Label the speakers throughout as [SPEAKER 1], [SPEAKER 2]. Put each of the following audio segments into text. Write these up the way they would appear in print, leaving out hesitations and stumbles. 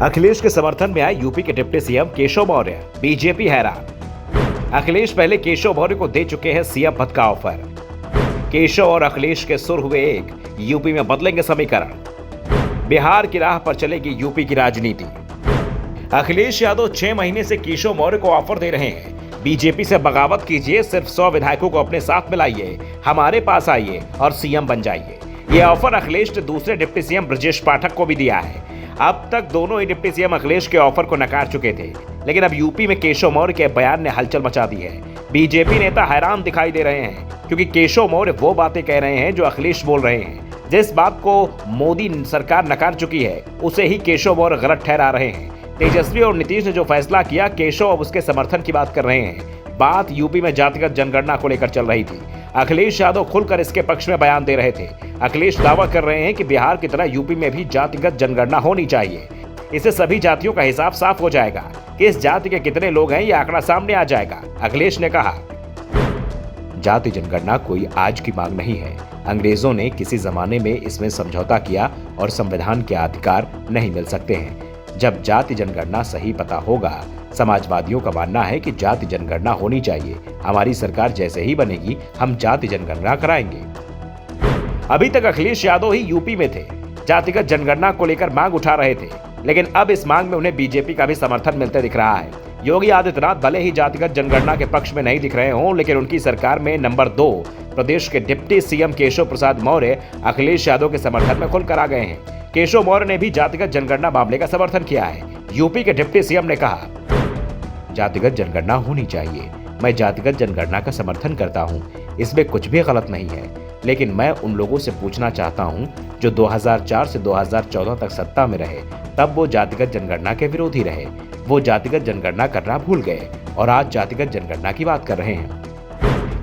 [SPEAKER 1] अखिलेश के समर्थन में आए यूपी के deputy CM Keshav Maurya, BJP हैरान। अखिलेश पहले केशव मौर्य को दे चुके हैं सीएम पद का ऑफर। केशव और अखिलेश के सुर हुए एक, यूपी में बदलेंगे समीकरण। बिहार की राह पर चलेगी यूपी की राजनीति। अखिलेश यादव 6 महीने से केशव मौर्य को ऑफर दे रहे हैं, बीजेपी से बगावत कीजिए, सिर्फ 100 विधायकों को अपने साथ मिलाइए, हमारे पास आइए और सीएम बन जाइए। यह ऑफर अखिलेश ने दूसरे डिप्टी सीएम ब्रजेश पाठक को भी दिया है। अब तक दोनों ही डिप्टी सीएम अखिलेश के ऑफर को नकार चुके थे, लेकिन अब यूपी में केशव मौर्य के बयान ने हलचल मचा दी है। बीजेपी नेता हैरान दिखाई दे रहे हैं, क्योंकि केशव मौर्य वो बातें कह रहे हैं जो अखिलेश बोल रहे हैं। जिस बात को मोदी सरकार नकार चुकी है, उसे ही केशव मौर्य गलत ठहरा रहे हैं। तेजस्वी और नीतीश ने जो फैसला किया, केशव अब उसके समर्थन की बात कर रहे हैं। बात यूपी में जातिगत जनगणना को लेकर चल रही थी। अखिलेश यादव खुलकर इसके पक्ष में बयान दे रहे थे। अखिलेश दावा कर रहे हैं कि बिहार की तरह यूपी में भी जातिगत जनगणना होनी चाहिए। इससे सभी जातियों का हिसाब साफ हो जाएगा, किस जाति के कितने लोग हैं, यह आंकड़ा सामने आ जाएगा। अखिलेश ने कहा, जाति जनगणना कोई आज की मांग नहीं है। अंग्रेजों ने किसी जमाने में इसमें समझौता किया और संविधान के अधिकार नहीं मिल सकते हैं। जब जाति जनगणना सही पता होगा, समाजवादियों का मानना है कि जाति जनगणना होनी चाहिए। हमारी सरकार जैसे ही बनेगी, हम जाति जनगणना कराएंगे। अभी तक अखिलेश यादव ही यूपी में थे, जातिगत जनगणना को लेकर मांग उठा रहे थे, लेकिन अब इस मांग में उन्हें बीजेपी का भी समर्थन मिलते दिख रहा है। योगी आदित्यनाथ भले ही जातिगत जनगणना के पक्ष में नहीं दिख रहे हों, लेकिन उनकी सरकार में नंबर 2 प्रदेश के डिप्टी सीएम केशव प्रसाद मौर्य अखिलेश यादव के समर्थन में खुलकर आ गए हैं। केशव मौर्य ने भी जातिगत जनगणना मामले का समर्थन किया है। यूपी के डिप्टी सीएम ने कहा, जातिगत जनगणना होनी चाहिए। मैं जातिगत जनगणना का समर्थन करता हूं, इसमें कुछ भी गलत नहीं है, लेकिन मैं उन लोगों से पूछना चाहता हूं जो 2004 से 2014 तक सत्ता में रहे, तब वो जातिगत जनगणना के विरोधी रहे। वो जातिगत जनगणना करना भूल गए और आज जातिगत जनगणना की बात कर रहे हैं।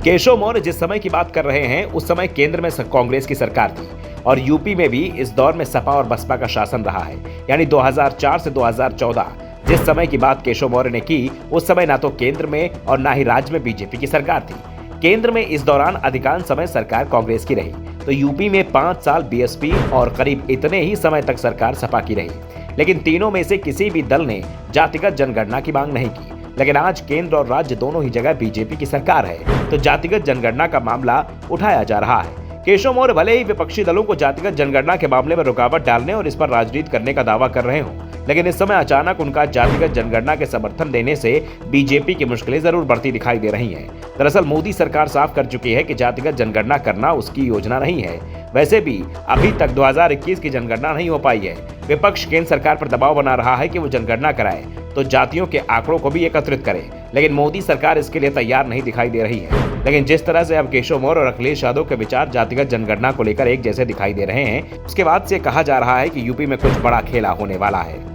[SPEAKER 1] केशव मौर्य जिस समय की बात कर रहे हैं, उस समय केंद्र में कांग्रेस की सरकार थी और यूपी में भी इस दौर में सपा और बसपा का शासन रहा है। यानी 2004 से 2014 जिस समय की बात केशव मौर्य ने की, उस समय ना तो केंद्र में और ना ही राज्य में बीजेपी की सरकार थी। केंद्र में इस दौरान अधिकांश समय सरकार कांग्रेस की रही, तो यूपी में 5 साल बीएसपी और करीब इतने ही समय तक सरकार सपा की रही। लेकिन तीनों में से किसी भी दल ने जातिगत जनगणना की मांग नहीं की। लेकिन आज केंद्र और राज्य दोनों ही जगह बीजेपी की सरकार है, तो जातिगत जनगणना का मामला उठाया जा रहा है। केशव मौर्य भले ही विपक्षी दलों को जातिगत जनगणना के मामले में रुकावट डालने और इस पर राजनीति करने का दावा कर रहे हों, लेकिन इस समय अचानक उनका जातिगत जनगणना के समर्थन देने से बीजेपी की मुश्किलें जरूर बढ़ती दिखाई दे रही हैं। दरअसल मोदी सरकार साफ कर चुकी है कि जातिगत जनगणना करना उसकी योजना नहीं है। वैसे भी अभी तक 2021 की जनगणना नहीं हो पाई है। विपक्ष केंद्र सरकार पर दबाव बना रहा है कि वो जनगणना कराए तो जातियों के आंकड़ों को भी एकत्रित करे, लेकिन मोदी सरकार इसके लिए तैयार नहीं दिखाई दे रही है। लेकिन जिस तरह से अब केशव मौर्य और अखिलेश यादव के विचार जातिगत जनगणना को लेकर एक जैसे दिखाई दे रहे हैं, उसके बाद से कहा जा रहा है कि यूपी में कुछ बड़ा खेला होने वाला है।